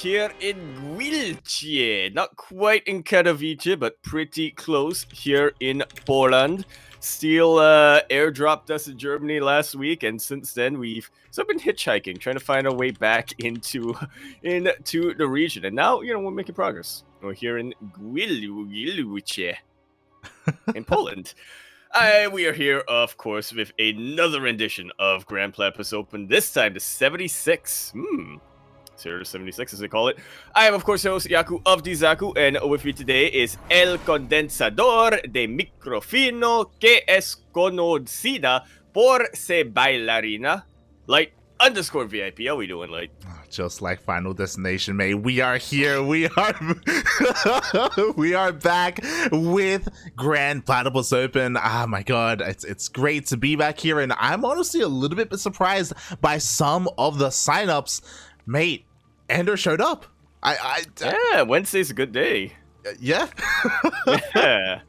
here in Wilcie. Not quite in Katowice, but pretty close here in Poland. Steel airdropped us in Germany last week, and since then we've been hitchhiking, trying to find our way back into the region. And now, we're making progress. We're here in Wilcie in Poland. We are here, of course, with another rendition of Grand Platypus Open, this time the 76. 0-76 as they call it. I am, of course, your host Yaku of Zaku, and with me today is El Condensador de Microfino que es conocida por se bailarina, Light_VIP. How we doing, Light? Just like Final Destination, mate. We are here. We are we are back with Grand Platypus Open. Ah, my God. It's great to be back here, and I'm honestly a little bit surprised by some of the signups. Mate, Ender showed up. Yeah, Wednesday's a good day. Yeah. Yeah.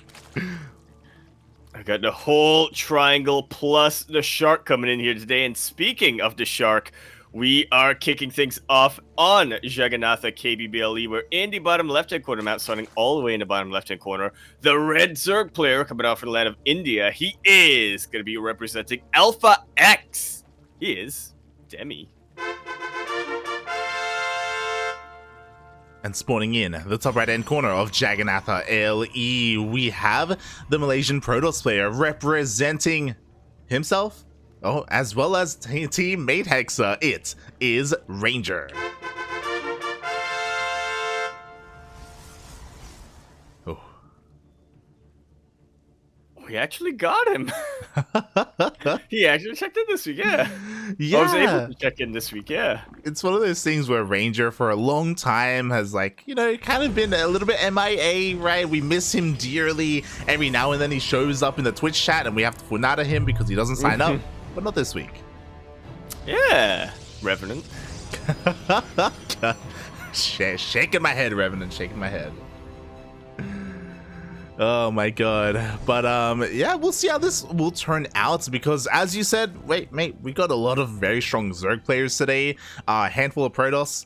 I got the whole triangle plus the shark coming in here today. And speaking of the shark, we are kicking things off on Jagannatha KBBLE. We're in the bottom left-hand corner map, starting all the way in the bottom left-hand corner. The red Zerg player coming out from the land of India. He is going to be representing Alpha X. He is Demi. And spawning in the top right-hand corner of Jagannatha LE, we have the Malaysian Protoss player representing himself, as well as Team Mate Hexa. It is Ranger. Oh. We actually got him. He actually checked in this week, yeah. Yeah. I was able to check in this week, yeah. It's one of those things where Ranger for a long time has kind of been a little bit MIA, right? We miss him dearly. Every now and then he shows up in the Twitch chat and we have to funada him because he doesn't sign up. But not this week. Yeah, Revenant. Shaking my head, Revenant, shaking my head. Oh my God. But yeah, we'll see how this will turn out, because as you said, wait, mate, we got a lot of very strong Zerg players today. A handful of Protoss.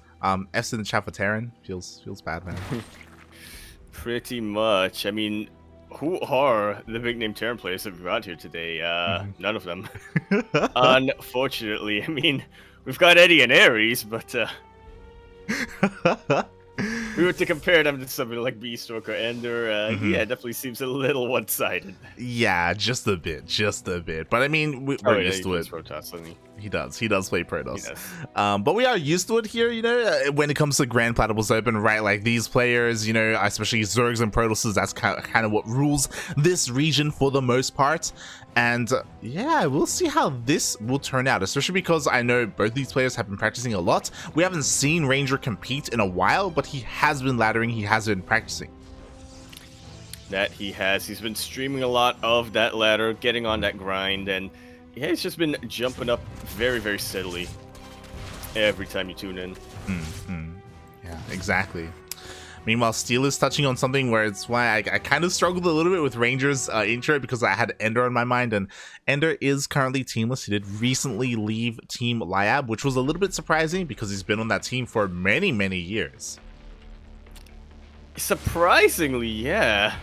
F's in the chat for Terran. Feels bad, man. Pretty much. I mean, who are the big name Terran players that we got here today? None of them. Unfortunately. I mean, we've got Eddie and Ares, but we were to compare them to somebody like Beastroke or Ender. Yeah, it definitely seems a little one-sided. Yeah, just a bit. But I mean, we're used to it. Protoss, He does play Protoss. But we are used to it here, when it comes to Grand Platypus Open, right? Like these players, especially Zergs and Protosses, that's kind of what rules this region for the most part. And yeah, we'll see how this will turn out, especially because I know both these players have been practicing a lot. We haven't seen Ranger compete in a while, but he has been laddering, he has been practicing. That he has. He's been streaming a lot of that ladder, getting on that grind, and yeah, he's just been jumping up very, very steadily every time you tune in. Yeah, exactly. Meanwhile, Steel is touching on something where it's why I kind of struggled a little bit with Ranger's intro, because I had Ender on my mind, and Ender is currently teamless. He did recently leave Team Liab, which was a little bit surprising because he's been on that team for many, many years. Surprisingly, yeah.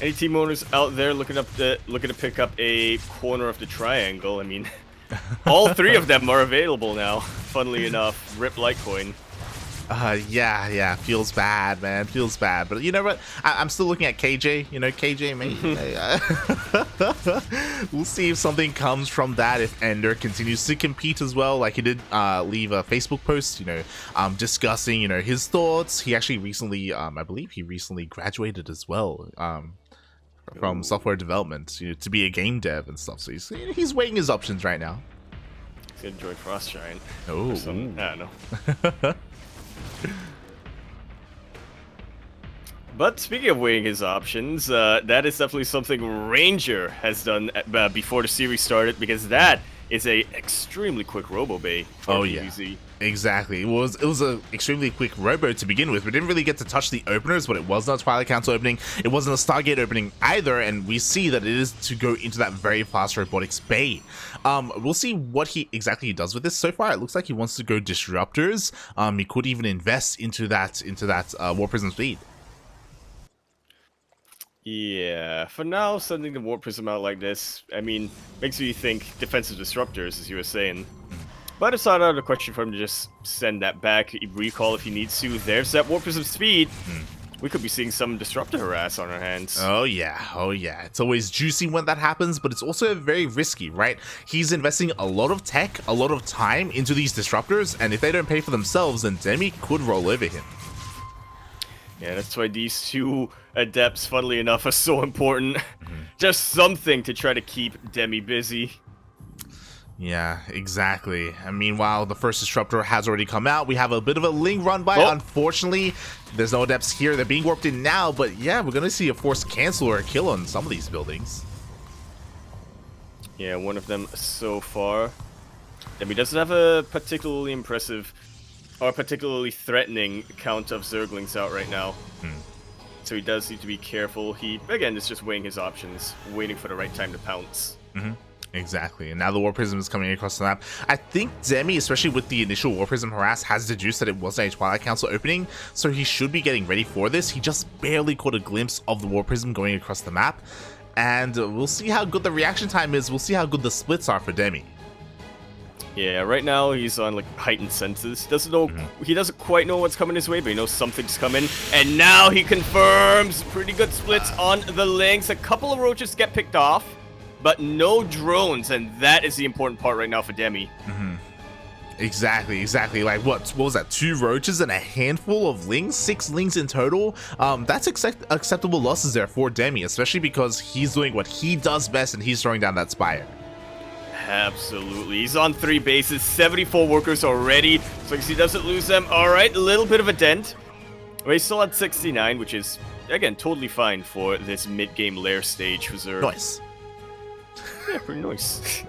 Any team owners out there looking to pick up a corner of the triangle? I mean, all three of them are available now. Funnily enough, rip Litecoin. Yeah, feels bad, man. Feels bad. But you know what? I'm still looking at KJ. KJ, mate. We'll see if something comes from that, if Ender continues to compete as well. Like he did leave a Facebook post, discussing, his thoughts. He actually recently, I believe he recently graduated as well, from software development, to be a game dev and stuff. So he's weighing his options right now. He's gonna join Frostshine. Oh, I don't know. But speaking of weighing his options, that is definitely something Ranger has done before the series started, because that is a extremely quick Robo Bay. Oh yeah, easy. Exactly. It was a extremely quick Robo to begin with. We didn't really get to touch the openers, but it wasn't a Twilight Council opening. It wasn't a Stargate opening either, and we see that it is to go into that very fast Robotics Bay. We'll see what he exactly does with this. So far, it looks like he wants to go Disruptors. He could even invest into that War Prism speed. Yeah, for now, sending the Warp Prism out like this, I mean, makes you think defensive disruptors, as you were saying. But it's not out of the question for him to just send that back, recall if he needs to. There's that Warp Prism speed. We could be seeing some disruptor harass on our hands. Oh yeah. It's always juicy when that happens, but it's also very risky, right? He's investing a lot of tech, a lot of time into these disruptors, and if they don't pay for themselves, then Demi could roll over him. Yeah, that's why these two adepts, funnily enough, are so important. Just something to try to keep Demi busy. Yeah, exactly. And meanwhile, the first disruptor has already come out. We have a bit of a Ling run by. Unfortunately, there's no adepts here. They're being warped in now, but yeah, we're going to see a forced cancel or a kill on some of these buildings. Yeah, one of them so far. Demi doesn't have a particularly impressive or particularly threatening count of Zerglings out right now. So he does need to be careful. He, again, is just weighing his options, waiting for the right time to pounce. Exactly, and now the War Prism is coming across the map. I think Demi, especially with the initial War Prism harass, has deduced that it wasn't a Twilight Council opening, so he should be getting ready for this. He just barely caught a glimpse of the War Prism going across the map, and we'll see how good the reaction time is. We'll see how good the splits are for Demi. Yeah, right now he's on like heightened senses. Doesn't know, he doesn't quite know what's coming his way, but he knows something's coming. And now he confirms pretty good splits on the links. A couple of roaches get picked off, but no drones, and that is the important part right now for Demi. Exactly. Like what was that? 2 roaches and a handful of lings, 6 lings in total. That's acceptable losses there for Demi, especially because he's doing what he does best, and he's throwing down that spire. Absolutely. He's on 3 bases, 74 workers already, so he doesn't lose them. All right, a little bit of a dent. But he's still at 69, which is, again, totally fine for this mid-game lair stage for Zerg. Nice. Yeah, pretty nice.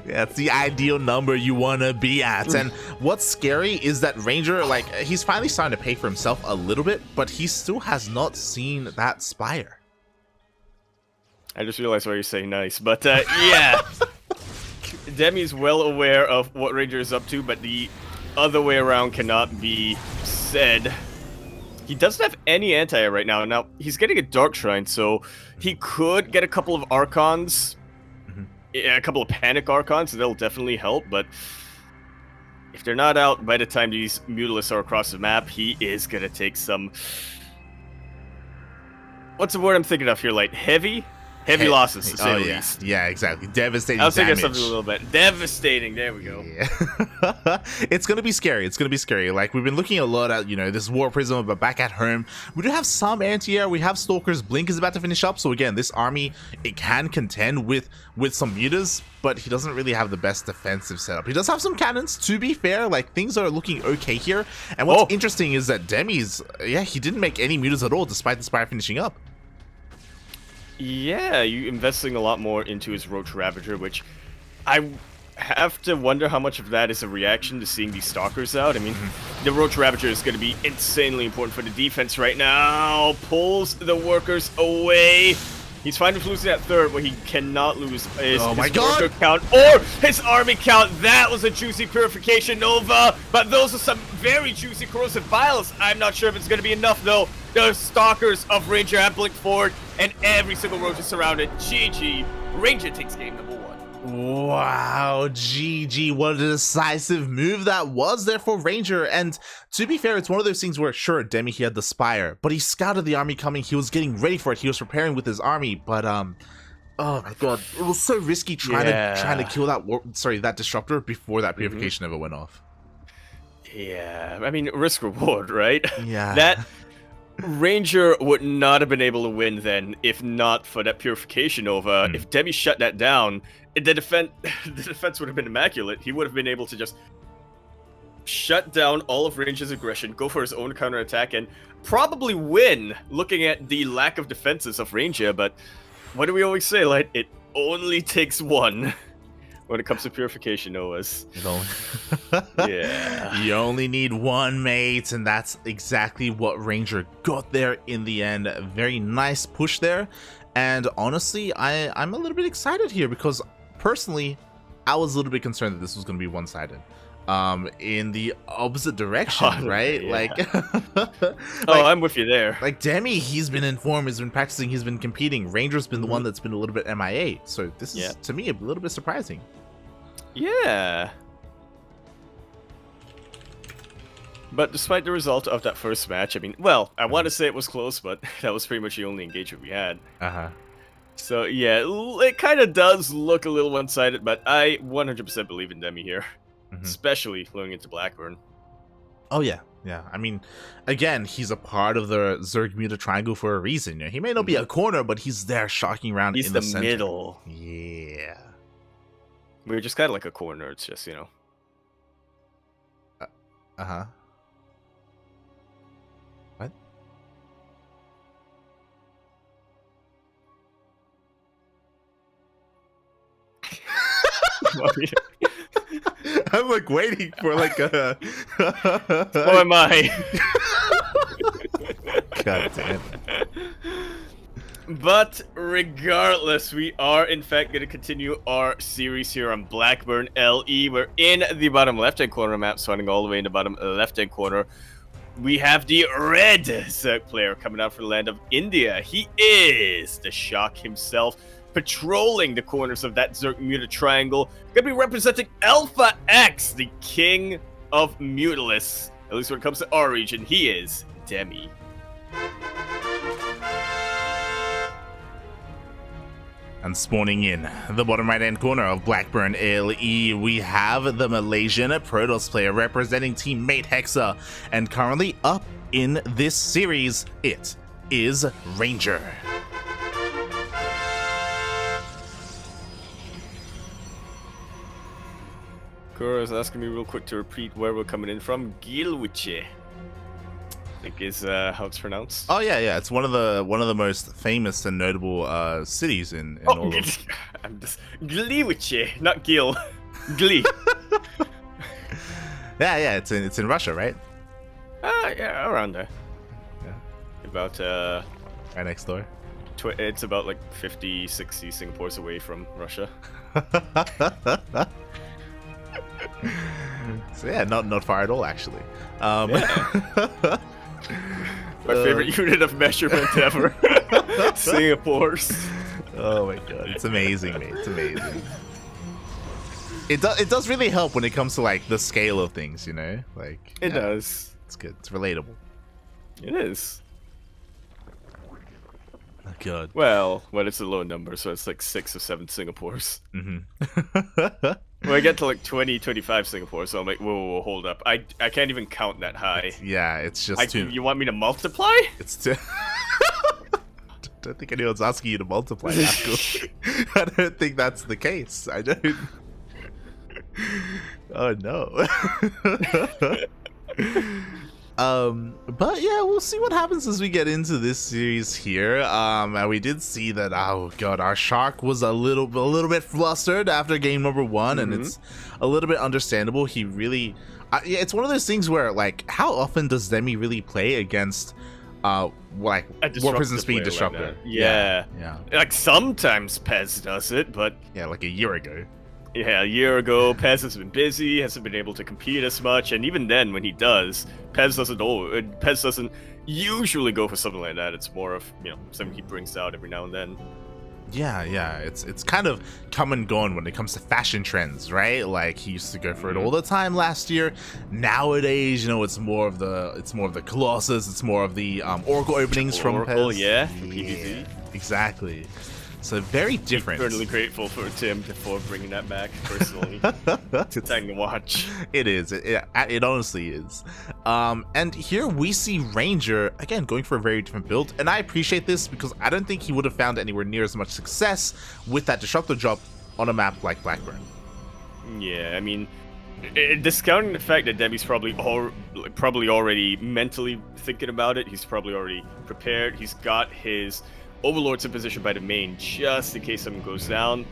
That's the ideal number you want to be at. And what's scary is that Ranger, like, he's finally starting to pay for himself a little bit, but he still has not seen that spire. I just realized why you're saying nice, but yeah. Demi's well aware of what Ranger is up to, but the other way around cannot be said. He doesn't have any anti-air right now. Now, he's getting a Dark Shrine, so he could get a couple of Archons, a couple of Panic Archons, so that'll definitely help, but if they're not out by the time these Mutalisks are across the map, he is going to take some... What's the word I'm thinking of here? Like, heavy losses, to say the least. Yeah, exactly. Devastating I was thinking damage. of something a little bit. Devastating, there we go. Yeah. It's gonna be scary. Like, we've been looking a lot at, this War Prism, but back at home, we do have some anti-air. We have Stalkers. Blink is about to finish up, so again, this army, it can contend with some mutas, but he doesn't really have the best defensive setup. He does have some cannons, to be fair. Like, things are looking okay here. And what's interesting is that Demi's, he didn't make any mutas at all, despite the Spire finishing up. Yeah, you're investing a lot more into his Roach Ravager, which I have to wonder how much of that is a reaction to seeing these Stalkers out. I mean, the Roach Ravager is going to be insanely important for the defense right now. Pulls the workers away. He's fine with losing that third, but he cannot lose his worker count or his army count. That was a juicy Purification Nova, but those are some very juicy Corrosive Vials. I'm not sure if it's going to be enough, though. The Stalkers of Ranger have blinked forward, and every single roach is surrounded. GG. Ranger takes game number 1. Wow, GG, what a decisive move that was there for Ranger. And to be fair, it's one of those things where, sure, Demi, he had the Spire, but he scouted the army coming, he was getting ready for it, he was preparing with his army, but oh my god, it was so risky trying to kill that disruptor before that purification ever went off. Yeah, I mean, risk reward, right? Yeah. That Ranger would not have been able to win then if not for that Purification Nova. If Demi shut that down, the defense would have been immaculate. He would have been able to just shut down all of Ranger's aggression, go for his own counterattack, and probably win, looking at the lack of defenses of Ranger. But what do we always say? Like, it only takes one. when it comes to purification, Noah's. Yeah. You only need one mate, and that's exactly what Ranger got there in the end. A very nice push there. And honestly, I'm a little bit excited here because personally, I was a little bit concerned that this was going to be one-sided. In the opposite direction, right? Yeah. Like, I'm with you there. Like Demi, he's been in form, he's been practicing, he's been competing. Ranger's been the one that's been a little bit MIA. So this is, to me, a little bit surprising. Yeah. But despite the result of that first match, I mean, well, I want to say it was close, but that was pretty much the only engagement we had. So yeah, it kind of does look a little one-sided, but I 100% believe in Demi here. Especially going into Blackburn. Oh yeah, yeah. I mean, again, he's a part of the Zerg Muta triangle for a reason. You know, he may not be a corner, but he's there shocking around in the center. Middle. Yeah. We're just kind of like a corner. It's just, you know. What? I'm like waiting for like a. Oh, am I? God damn. But regardless, we are in fact going to continue our series here on Blackburn LE. We're in the bottom left-hand corner map, starting all the way in the bottom left-hand corner. We have the red Zerg player coming out from the land of India. He is the Shock himself, patrolling the corners of that Zerg Muta triangle. Gonna be representing Alpha X, the king of Mutalists. At least when it comes to our region, he is Demi. And spawning in the bottom right-hand corner of Blackburn LE, we have the Malaysian Protoss player representing teammate Hexa. And currently up in this series, it is Ranger. Kura is asking me real quick to repeat where we're coming in from. Gilwiche, I think is how it's pronounced. Oh yeah, it's one of the most famous and notable cities in all of. I'm just Gliwice, not Gil. Gli. yeah, it's in Russia, right? Yeah, around there. Yeah. About right next door. It's about like 50, 60 Singapores away from Russia. So yeah, not far at all, actually. My favorite unit of measurement ever. Singapore's. Oh my god, it's amazing, mate. It's amazing. It does really help when it comes to like the scale of things, you know? Like it does. It's good. It's relatable. It is. Oh god. Well, it's a low number, so it's like 6 or 7 Singapores. When I get to like 20, 25 Singapore, so I'm like, whoa, hold up. I can't even count that high. It's just too... You want me to multiply? It's too... I don't think anyone's asking you to multiply that. I don't think that's the case. I don't... Oh no. But yeah, we'll see what happens as we get into this series here. And we did see that, oh god, our Shark was a little bit flustered after game number 1, and it's a little bit understandable. He really, yeah, it's one of those things where like, how often does Demi really play against like War Prison Speed Disruptor? Like yeah. Like sometimes Pez does it, but yeah, like a year ago. Yeah, a year ago, Pez has been busy, hasn't been able to compete as much, and even then, when he does, Pez doesn't usually go for something like that. It's more of, you know, something he brings out every now and then. Yeah, it's kind of come and gone when it comes to fashion trends, right? Like he used to go for it all the time last year. Nowadays, you know, it's more of the Colossus, it's more of the Oracle openings from Pez. Yeah, from PvZ. Exactly. So very different. I'm eternally grateful for Tim for bringing that back, personally. It's exciting to watch. It is. It honestly is. And here we see Ranger, again, going for a very different build. And I appreciate this because I don't think he would have found anywhere near as much success with that Disruptor drop on a map like Blackburn. Yeah, I mean, discounting the fact that Demi's probably already mentally thinking about it, he's probably already prepared. He's got his Overlords in position by the main, just in case something goes down.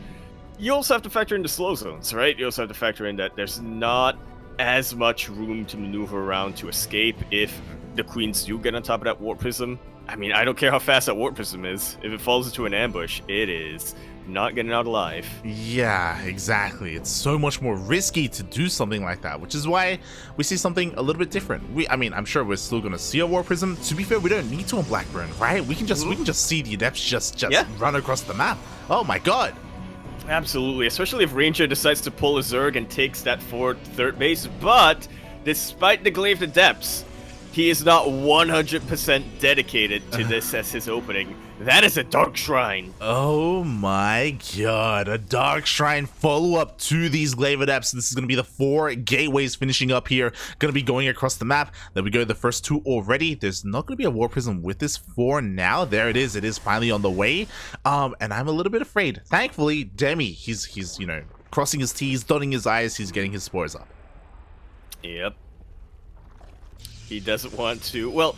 you also have to factor in the slow zones, right? You also have to factor in that there's not as much room to maneuver around to escape if the queens do get on top of that warp prism. I mean, I don't care how fast that warp prism is. If it falls into an ambush, it is not getting out alive. Yeah, exactly. It's so much more risky to do something like that, which is why we see something a little bit different. I mean, I'm sure we're still gonna see a warp prism. To be fair, we don't need to on Blackburn, right? We can just see the adepts just run across the map. Oh my god. Absolutely, especially if Ranger decides to pull a Zerg and takes that forward third base. But despite the Glaive Adepts, he is not 100% dedicated to this as his opening. That is a Dark Shrine. Oh my god, a Dark Shrine follow-up to these Glaive Adepts. This is going to be the 4 gateways finishing up here. Going to be going across the map. There we go, the first 2 already. There's not going to be a War Prism with this 4 now. There it is. It is finally on the way. And I'm a little bit afraid. Thankfully, Demi, he's you know, crossing his T's, dotting his I's. He's getting his spores up. Yep. He doesn't want to. Well,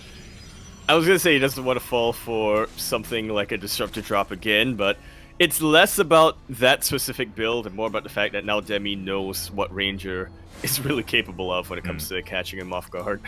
I was going to say he doesn't want to fall for something like a Disruptor drop again, but it's less about that specific build and more about the fact that now Demi knows what Ranger is really capable of when it comes to catching him off guard.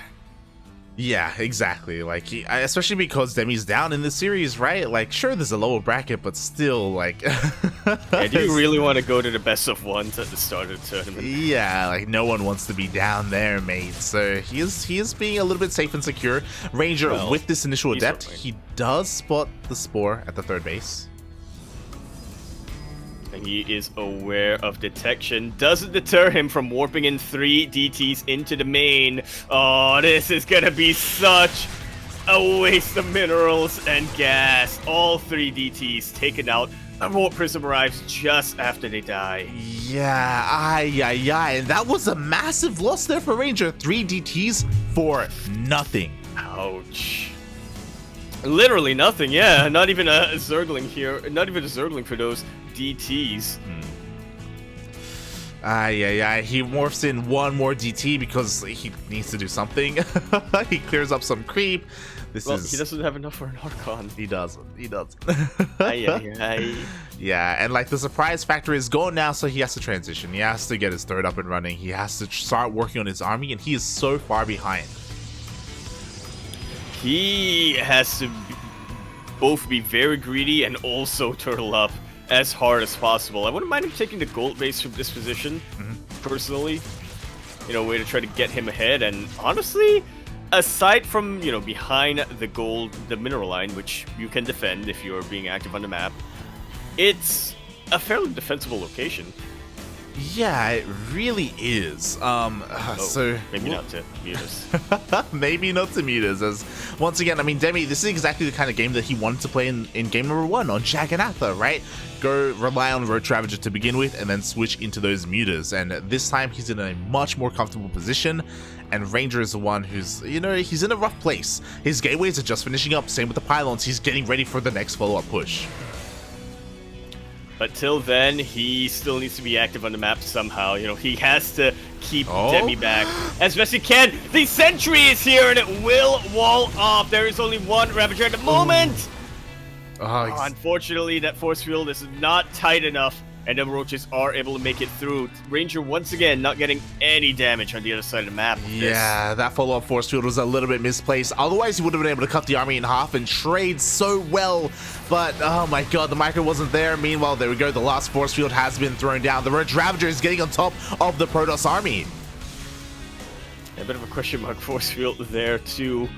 Yeah, exactly. Like, especially because Demi's down in this series, right? Like, sure, there's a lower bracket, but still, like... Yeah, do you really want to go to the best of ones at the start of the tournament? Yeah, like, no one wants to be down there, mate. So, he is being a little bit safe and secure. Ranger, with this initial Adept, he does spot the Spore at the third base. And he is aware of detection. Doesn't deter him from warping in 3 DTs into the main. Oh, this is gonna be such a waste of minerals and gas. All 3 DTs taken out. A warp prism arrives just after they die. Yeah, and that was a massive loss there for Ranger. 3 DTs for nothing. Ouch. Literally nothing, yeah. Not even a Zergling here. Not even a Zergling for those DTs. He morphs in 1 more DT because he needs to do something. He clears up some creep. He doesn't have enough for an Archon. He doesn't. Yeah, and like the surprise factor is gone now, so he has to transition. He has to get his third up and running. He has to start working on his army, and he is so far behind. He has to both be very greedy and also turtle up as hard as possible. I wouldn't mind him taking the gold base from this position, personally. You know, a way to try to get him ahead. And honestly, aside from, you know, behind the mineral line, which you can defend if you're being active on the map, it's a fairly defensible location. Yeah, it really is. So maybe not to Mutas. Maybe not to Mutas, as once again, I mean, Demi, this is exactly the kind of game that he wanted to play in game number 1 on Jagannatha, right? Go rely on Roach Ravager to begin with, and then switch into those Mutas. And this time, he's in a much more comfortable position. And Ranger is the one who's, you know, he's in a rough place. His gateways are just finishing up. Same with the pylons. He's getting ready for the next follow-up push. But till then, he still needs to be active on the map somehow. You know, he has to keep Demi back as best he can. The sentry is here, and it will wall off. There is only 1 Ravager at the moment. Unfortunately, that force field is not tight enough, and the Roaches are able to make it through. Ranger, once again, not getting any damage on the other side of the map. Yeah, that follow-up force field was a little bit misplaced. Otherwise, he would have been able to cut the army in half and trade so well. But, oh my god, the micro wasn't there. Meanwhile, there we go. The last force field has been thrown down. The Roach Ravager is getting on top of the Protoss army. A bit of a question mark force field there, too.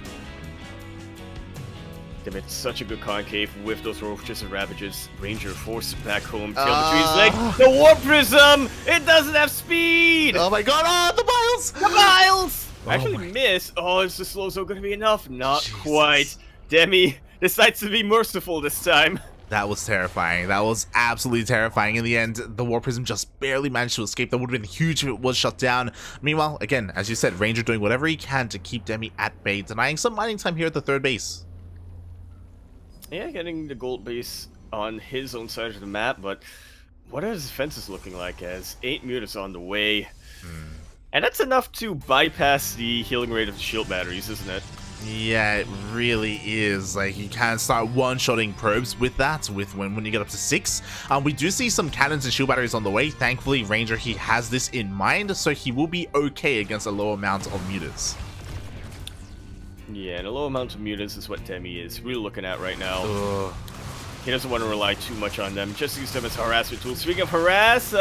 It's such a good concave with those Roaches and Ravages. Ranger forced back home. Tail between his legs. The Warp Prism! It doesn't have speed! Oh my god, the Biles! The Biles! Actually missed. Oh, is the slow zone going to be enough? Not quite. Demi decides to be merciful this time. That was terrifying. That was absolutely terrifying. In the end, the Warp Prism just barely managed to escape. That would have been huge if it was shut down. Meanwhile, again, as you said, Ranger doing whatever he can to keep Demi at bay, denying some mining time here at the third base. Yeah, getting the gold base on his own side of the map, but what are his defenses looking like as 8 Mutas on the way? And that's enough to bypass the healing rate of the shield batteries, isn't it? Yeah, it really is. Like, you can start one-shotting probes with that, when you get up to 6. We do see some cannons and shield batteries on the way. Thankfully, Ranger, he has this in mind, so he will be okay against a low amount of mutas. Yeah, and a low amount of mutas is what Demi is really looking at right now. Ugh. He doesn't want to rely too much on them. Just use them as harassment tools. Speaking of harass,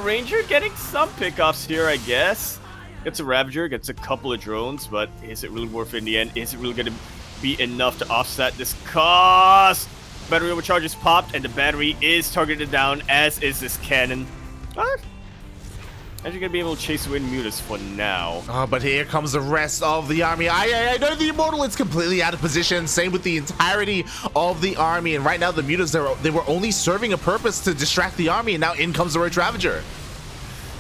Ranger getting some pickoffs here, I guess. Gets a Ravager, gets a couple of drones, but is it really worth it in the end? Is it really going to be enough to offset this cost? Battery overcharge is popped, and the battery is targeted down, as is this cannon. What? Actually going to be able to chase away mutas for now. Oh, but here comes the rest of the army. I know the Immortal is completely out of position. Same with the entirety of the army. And right now, the mutas, they were only serving a purpose to distract the army. And now in comes the Roach Ravager.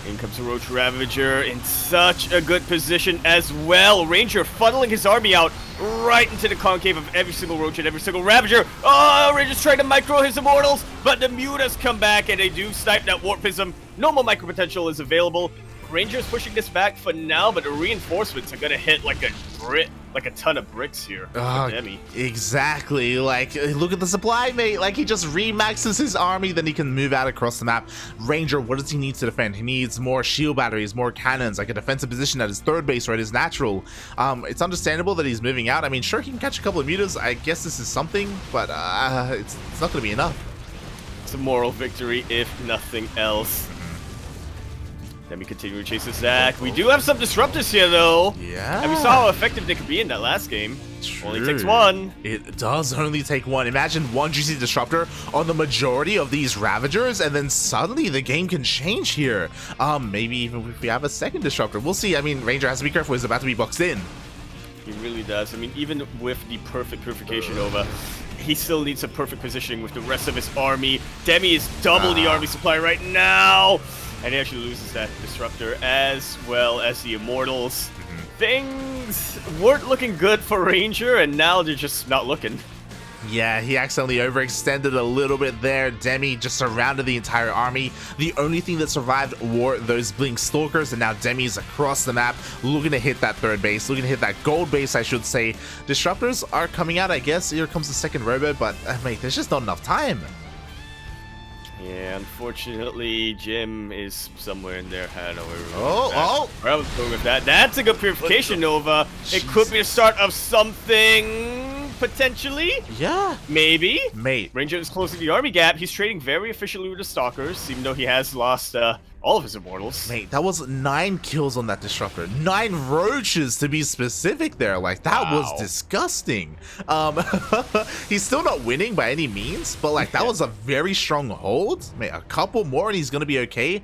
In comes the Roach Ravager in such a good position as well. Ranger funneling his army out right into the concave of every single Roach and every single Ravager. Oh, Ranger's trying to micro his Immortals, but the Mutas come back and they do snipe that Warpism. No more micro potential is available. Ranger's pushing this back for now, but the reinforcements are gonna hit like a ton of bricks here. Demi. Exactly. Like, look at the supply, mate. Like, he just remaxes his army, then he can move out across the map. Ranger, what does he need to defend? He needs more shield batteries, more cannons, like a defensive position at his third base, right? His natural. It's understandable that he's moving out. I mean, sure, he can catch a couple of mutas. I guess this is something, but it's not going to be enough. It's a moral victory, if nothing else. Then we continue to chase this Zach. We do have some disruptors here, though. Yeah. And we saw how effective they could be in that last game. True. Only takes one. It does only take one. Imagine one juicy disruptor on the majority of these Ravagers, and then suddenly the game can change here. Maybe even if we have a second disruptor. We'll see. I mean, Ranger has to be careful. He's about to be boxed in. He really does. I mean, even with the perfect purification over, he still needs a perfect positioning with the rest of his army. Demi is double the army supply right now. And he actually loses that disruptor as well as the Immortals. Things weren't looking good for Ranger, and now they're just not looking. Yeah, he accidentally overextended a little bit there. Demi just surrounded the entire army. The only thing that survived were those Blink Stalkers, and now Demi's across the map looking to hit that third base, looking to hit that gold base, I should say. Disruptors are coming out, I guess. Here comes the second robo, but mate, there's just not enough time. Yeah, unfortunately, Jim is somewhere in there. I don't know where I was going with that. That's a good purification, Nova. It could be the start of something, potentially. Yeah. Maybe. Mate. Ranger is closing the army gap. He's trading very efficiently with the Stalkers, even though he has lost all of his Immortals. Mate, that was 9 kills on that disruptor. 9 roaches to be specific there. Like, that was disgusting. He's still not winning by any means, but like, that was a very strong hold. Mate, a couple more and he's gonna be okay.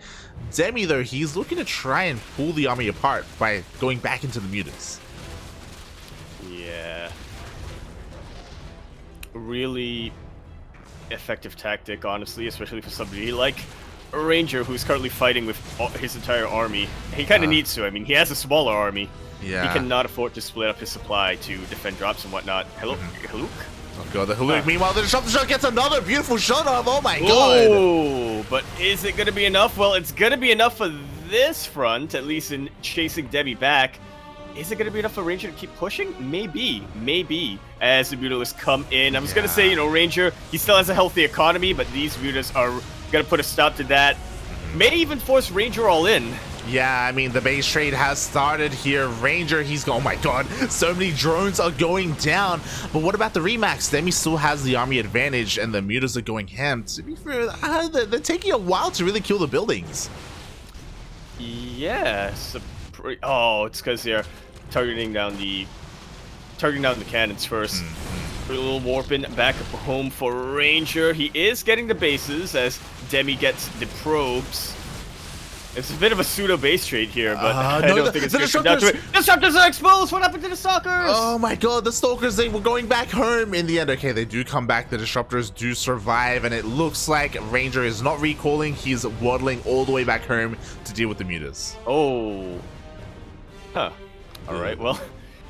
Demi, though, he's looking to try and pull the army apart by going back into the mutas. Yeah. Really effective tactic, honestly, especially for somebody like a Ranger who's currently fighting with his entire army. He kind of needs to. I mean, he has a smaller army. Yeah. He cannot afford to split up his supply to defend drops and whatnot. Hello, Haluk? Oh god, the Haluk. Meanwhile, the disruptor shot gets another beautiful shot off. Oh my god. Oh, but is it going to be enough? Well, it's going to be enough for this front, at least in chasing Demi back. Is it going to be enough for Ranger to keep pushing? Maybe. Maybe. As the Mutalists come in. I was going to say, you know, Ranger, he still has a healthy economy, but these Mutalists are going to put a stop to that. May even force Ranger all in. Yeah, I mean, the base trade has started here. Ranger, he's going, oh my god, so many drones are going down. But what about the Remax? Demi still has the army advantage, and the Mutas are going ham. To be fair, they're taking a while to really kill the buildings. Yeah, oh, it's because they're targeting down the cannons first. A little warping back home for Ranger. He is getting the bases as Demi gets the probes. It's a bit of a pseudo base trade here, but I don't think it's going to come down to it. Disruptors are exposed! What happened to the Stalkers? Oh my god, the Stalkers, they were going back home in the end. Okay, they do come back. The Disruptors do survive, and it looks like Ranger is not recalling. He's waddling all the way back home to deal with the Mutas. Oh. Huh. Alright, well,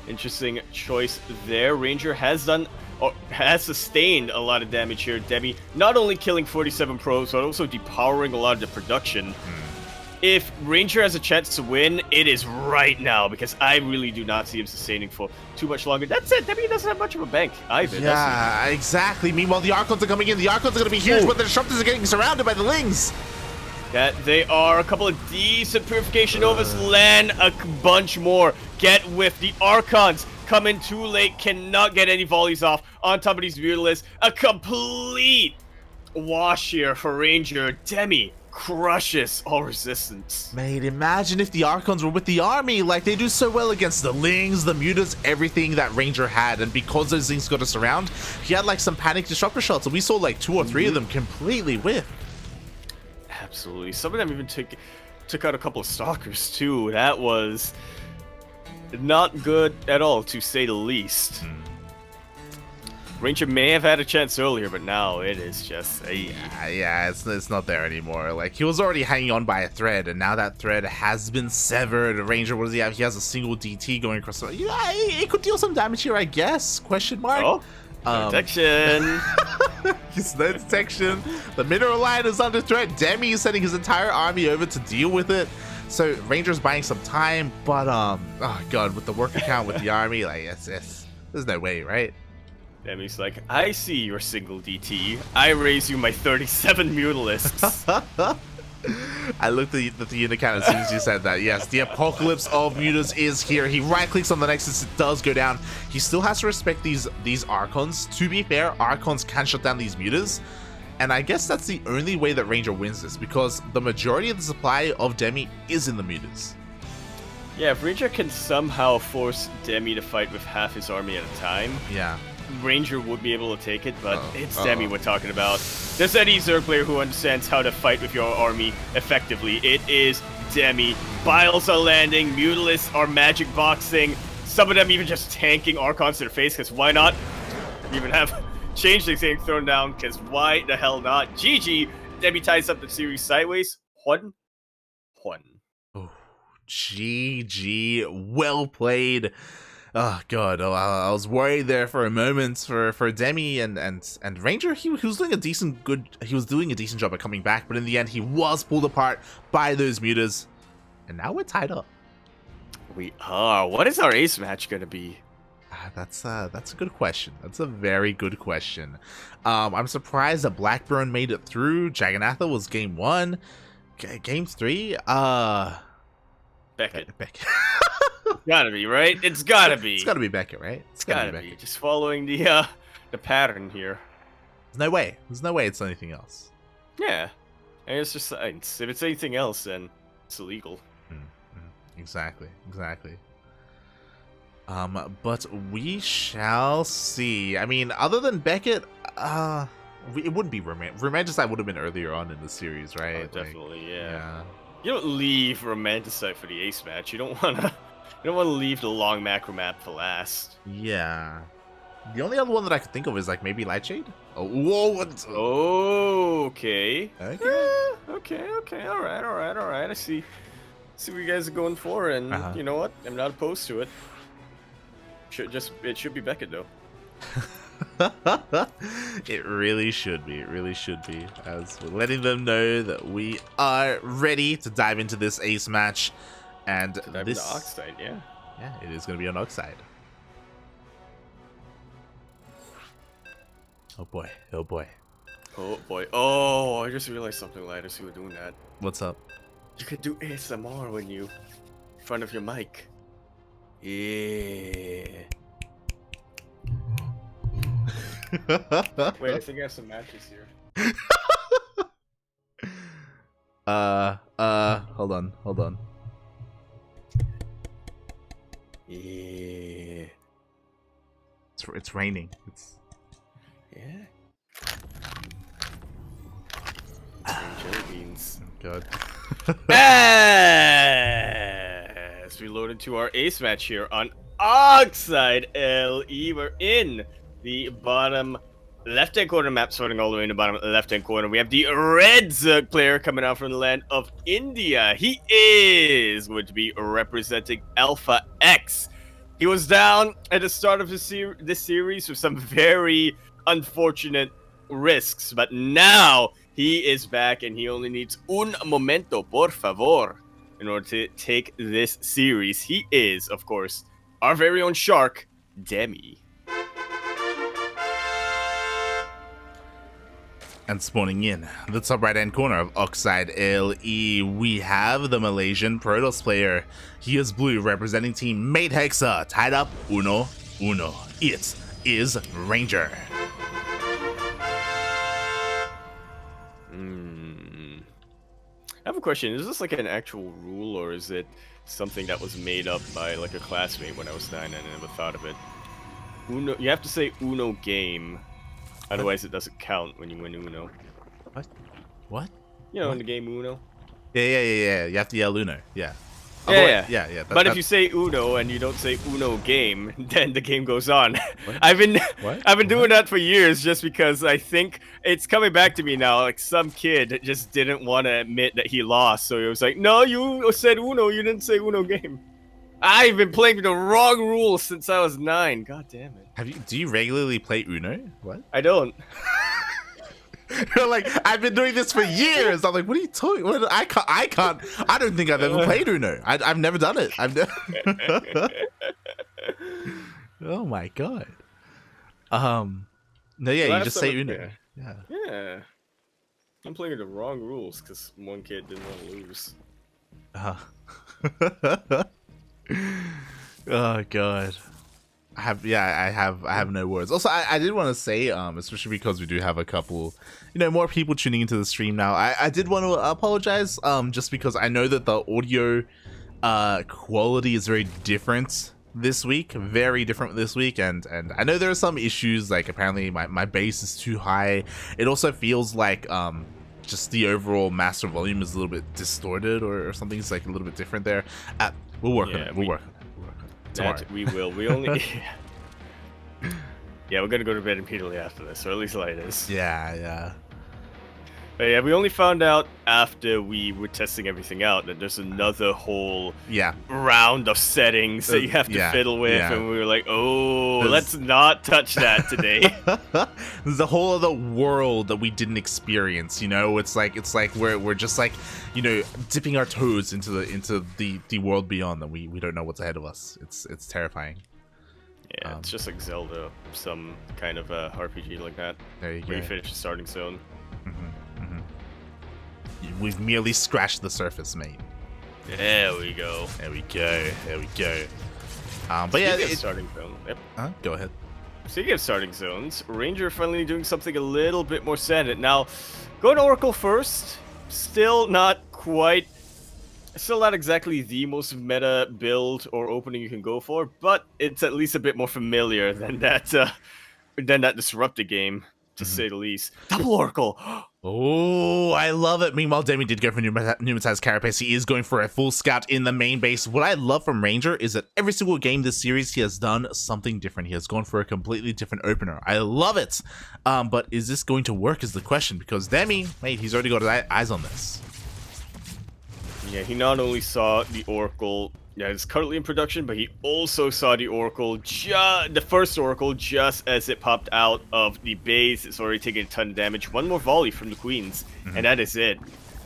interesting choice there. Ranger has sustained a lot of damage here. Demi not only killing 47 probes, but also depowering a lot of the production. if Ranger has a chance to win, it is right now, because I really do not see him sustaining for too much longer. That's it. Demi doesn't have much of a bank either. Yeah, exactly. Meanwhile, the Archons are coming in. The Archons are going to be huge, but the Disruptors are getting surrounded by the Lings. Yeah, they are. A couple of decent Purification Novas, land a bunch more. Get with the Archons. Come in too late, cannot get any volleys off on top of these Mutalisks. A complete wash here for Ranger. Demi crushes all resistance. Mate, imagine if the Archons were with the army, like they do so well against the Lings, the Mutas, everything that Ranger had, and because those Lings got us around, he had like some panic disruptor shots, and we saw like 2 or 3 of them completely whiff. Absolutely. Some of them even took out a couple of Stalkers too. That was not good at all, to say the least. Ranger may have had a chance earlier, but now it is just yeah, it's not there anymore. Like, he was already hanging on by a thread, and now that thread has been severed. Ranger, what does he have? He has a single DT going across the... Yeah, it could deal some damage here, I guess. Question mark. Oh, detection. There's no detection. The mineral line is under threat. Demi is sending his entire army over to deal with it. So Ranger's buying some time, but oh god, with the work account with the army, like there's no way, right? Demi's like, I see your single DT. I raise you my 37 Mutalisks. I looked at the unit count as soon as you said that. Yes, the apocalypse of Mutas is here. He right clicks on the Nexus, it does go down. He still has to respect these Archons. To be fair, Archons can shut down these Mutas. And I guess that's the only way that Ranger wins this, because the majority of the supply of Demi is in the Mutas. Yeah, if Ranger can somehow force Demi to fight with half his army at a time, yeah, Ranger would be able to take it, but it's Demi we're talking about. There's any Zerg player who understands how to fight with your army effectively. It is Demi. Biles are landing, Mutalisks are magic boxing, some of them even just tanking Archons to their face, because why not? We even have Changelings getting thrown down, because why the hell not? GG, Demi ties up the series sideways. One. Oh, GG, well played. Oh god, I was worried there for a moment for Demi and Ranger. He was doing a decent job at coming back, but in the end he was pulled apart by those Mutas, and now we're tied up. We are. What is our ace match gonna be? That's a good question. That's a very good question. I'm surprised that Blackburn made it through. Jagannatha was game 1. Game 3. Beckett. Beckett. Gotta be, right? It's gotta be. It's gotta be Beckett, right? It's gotta be. Just following the pattern here. There's no way. There's no way it's anything else. Yeah. And it's just science. If it's anything else, then it's illegal. Exactly. But we shall see. I mean, other than Beckett, it wouldn't be Romanticide would have been earlier on in the series, right? Oh, definitely, yeah. You don't leave Romanticide for the ace match. You don't wanna leave the long macro map for last. Yeah. The only other one that I could think of is like maybe Lightshade. Oh, whoa! Okay. Okay. All right. I see what you guys are going for, and you know what? I'm not opposed to it. It should be Beckett though. It really should be. As we're letting them know that we are ready to dive into this ace match, and this Oxide, yeah, it is going to be on Oxide. Oh boy. Oh, I just realized something, Light. I see we're doing that. What's up? You could do ASMR when you in front of your mic. Yeah. Wait, I think I have some matches here. Hold on. Yeah. It's raining. Yeah. Jelly beans. Oh, God. As we load into our ace match here on Oxide LE, we're in the bottom left-hand corner map, sorting all the way in the bottom left-hand corner. We have the red Zerg player coming out from the land of India. He is going to be representing Alpha X. He was down at the start of this series with some very unfortunate risks, but now He is back, and he only needs un momento, por favor, in order to take this series. He is, of course, our very own shark, Demi. And spawning in the top right-hand corner of Oxide LE, we have the Malaysian Protoss player. He is blue, representing Team Mate Hexa, tied up 1-1. It is Ranger. I have a question. Is this like an actual rule, or is it something that was made up by like a classmate when I was 9 and I never thought of it? Uno, you have to say Uno game, otherwise it doesn't count when you win Uno. What? You know, in the game Uno? Yeah. You have to yell Uno. Yeah. Yeah. But if you say Uno and you don't say Uno game, then the game goes on. I've been doing that for years just because I think it's coming back to me now. Like some kid just didn't want to admit that he lost, so he was like, "No, you said Uno. You didn't say Uno game." I've been playing the wrong rules since I was 9. God damn it. Do you regularly play Uno? What? I don't. You're like, I've been doing this for years. I'm like, what are you talking? I can't. I don't think I've ever played Uno. I've never done it. Oh my god. No, yeah, you just say Uno. Yeah. I'm playing the wrong rules because one kid didn't want to lose. Oh god. I have no words. Also, I did want to say, especially because we do have a couple, more people tuning into the stream now. I did want to apologize, just because I know that the audio quality is very different this week, and I know there are some issues. Like apparently my bass is too high. It also feels like just the overall master volume is a little bit distorted or something. It's like a little bit different there. We'll work on it. We'll work on it. We will. We only. Yeah, we're gonna go to bed immediately after this, or at least like this. Yeah. But yeah, we only found out after we were testing everything out that there's another whole round of settings that you have to fiddle with, and we were like, let's not touch that today. There's a whole other world that we didn't experience. It's like we're just like, dipping our toes into the world beyond that we don't know what's ahead of us. It's terrifying. Yeah, it's just like Zelda, some kind of RPG like that. There you go. Where you finish the starting zone. We've merely scratched the surface, mate. There we go. But yeah, starting zone. Yep. Go ahead. Speaking of starting zones, Ranger finally doing something a little bit more standard. Now, going to Oracle first, still not exactly the most meta build or opening you can go for, but it's at least a bit more familiar than that disrupted game, to say the least. Double Oracle! Oh, I love it. Meanwhile, Demi did go for Pneumatized Carapace. He is going for a full scout in the main base. What I love from Ranger is that every single game this series, he has done something different. He has gone for a completely different opener. I love it. But is this going to work is the question, because Demi, mate, he's already got eyes on this. Yeah, he not only saw the Oracle, it's currently in production, but he also saw the Oracle, the first Oracle, just as it popped out of the base. It's already taking a ton of damage. One more volley from the Queens, and that is it.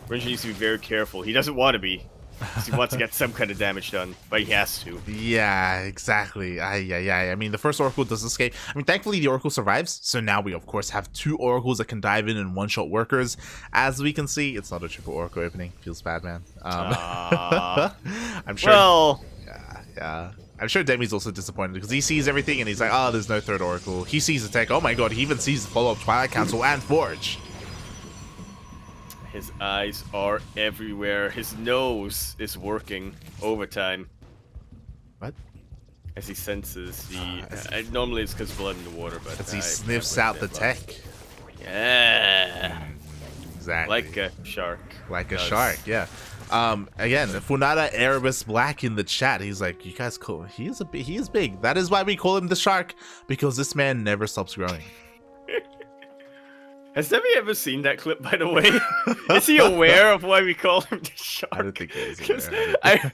Ranger needs to be very careful. He doesn't want to be. He wants to get some kind of damage done, but he has to. Yeah, exactly. I mean, the first Oracle does escape. I mean, thankfully, the Oracle survives. So now we, of course, have 2 Oracles that can dive in and one-shot workers. As we can see, it's not a triple Oracle opening. Feels bad, man. I'm sure. Well... Yeah. I'm sure Demi's also disappointed because he sees everything and he's like, oh, there's no third Oracle. He sees the tech. Oh my god, he even sees the follow-up Twilight Council and Forge. His eyes are everywhere. His nose is working overtime. What? As he senses the... normally it's because blood in the water, but... As he sniffs out the tech. Yeah. Exactly. Like a shark. Like a shark, yeah. Again, Funada Erebus Black in the chat. He's like, you guys cool. He is big. That is why we call him the shark, because this man never stops growing. Has Demi ever seen that clip, by the way? Is he aware of why we call him the shark? I don't think he is aware.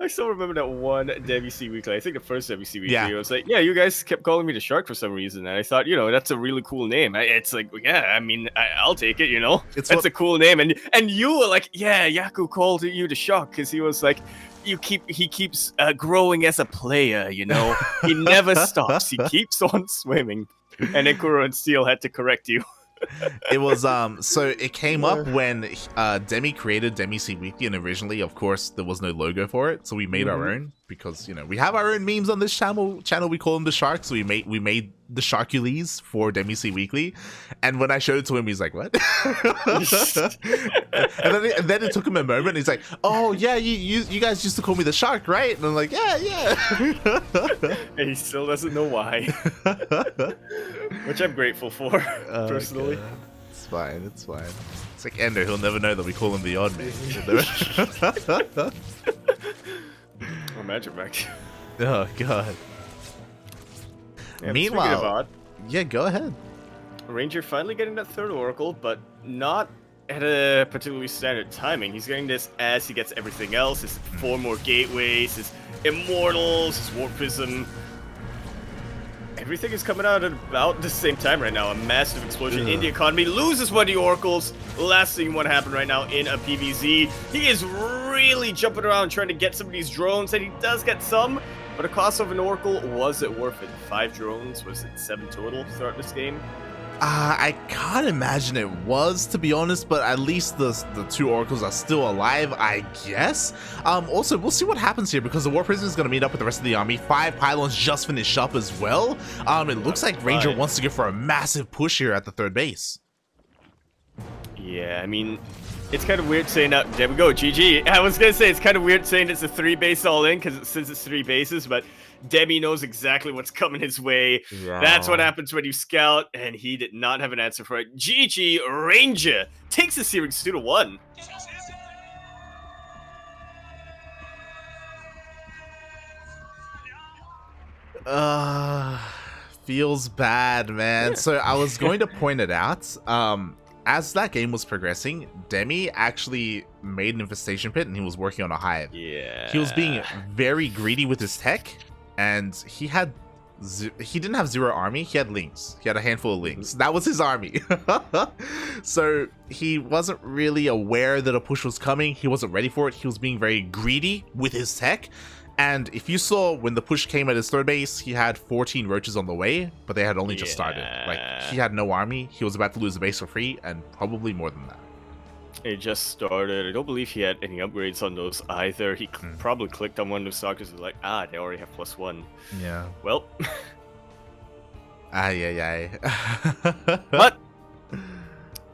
I still remember that one WC Weekly. I think the first WC Weekly. Yeah. It was like, yeah, you guys kept calling me the Shark for some reason, and I thought, that's a really cool name. It's like, yeah, I mean, I'll take it. That's a cool name, and you were like, yeah, Yaku called you the Shark because he was like, he keeps growing as a player. He never stops. He keeps on swimming, and then Kuro and Steel had to correct you. It was so it came up when Demi created Demi C Weekly, and originally, of course, there was no logo for it, so we made our own because we have our own memes on this channel. We call them the Sharks. So we made the Sharkules for Demi C Weekly, and when I showed it to him, he's like, "What?" and then it took him a moment. And he's like, "Oh yeah, you guys used to call me the Shark, right?" And I'm like, "Yeah." And he still doesn't know why, which I'm grateful for personally. God. It's fine. It's like Ender. He'll never know that we call him the Odd Man. Oh, Magic Mac. Oh God. Yeah, Meanwhile, yeah, go ahead. Ranger finally getting that third Oracle, but not at a particularly standard timing. He's getting this as he gets everything else. His 4 more gateways, his Immortals, his Warp Prism. Everything is coming out at about the same time right now. A massive explosion in the economy. Loses one of the Oracles. Last thing what happened right now in a PvZ. He is really jumping around trying to get some of these drones, and he does get some. But the cost of an Oracle, was it worth it? 5 drones, was it 7 total throughout this game? I can't imagine it was, to be honest, but at least the 2 Oracles are still alive, I guess. Also, we'll see what happens here, because the War Prison is going to meet up with the rest of the army. 5 pylons just finished up as well. It looks like Ranger wants to go for a massive push here at the 3rd base. Yeah, I mean, it's kind of weird saying that. There we go, GG. I was going to say, it's kind of weird saying it's a 3 base all in, since it's 3 bases, but Demi knows exactly what's coming his way. Yeah. That's what happens when you scout, and he did not have an answer for it. GG, Ranger takes the series 2-1. Feels bad, man. Yeah. So I was going to point it out. As that game was progressing, Demi actually made an infestation pit, and he was working on a hive. Yeah. He was being very greedy with his tech, and he didn't have 0 army. He had Lynx. He had a handful of Lynx. That was his army. So he wasn't really aware that a push was coming. He wasn't ready for it. He was being very greedy with his tech. And if you saw when the push came at his 3rd base, he had 14 roaches on the way, but they had only just started. Like, he had no army. He was about to lose the base for free, and probably more than that. It just started. I don't believe he had any upgrades on those either. He probably clicked on one of those stalkers and was like, they already have +1. Yeah. Well. But,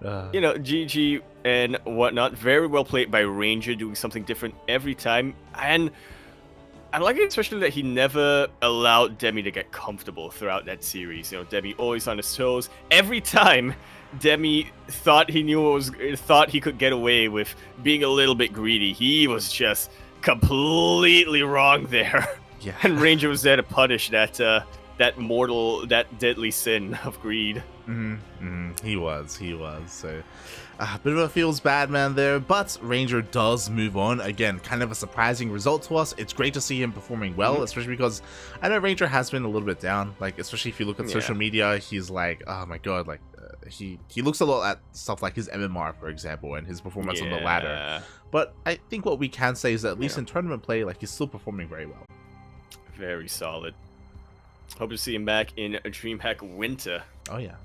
GG and whatnot. Very well played by Ranger, doing something different every time. And I like it especially that he never allowed Demi to get comfortable throughout that series. Demi always on his toes. Every time Demi thought thought he could get away with being a little bit greedy, he was just completely wrong there. Yeah. And Ranger was there to punish that deadly sin of greed. He was. So a bit of a feels bad man there, but Ranger does move on. Again, kind of a surprising result to us. It's great to see him performing well, especially because I know Ranger has been a little bit down. Like, especially if you look at social media, he's like, oh my god, like he looks a lot at stuff like his MMR, for example, and his performance on the ladder. But I think what we can say is that at least in tournament play, like, he's still performing very well. Very solid. Hope to see him back in DreamHack Winter. Oh yeah.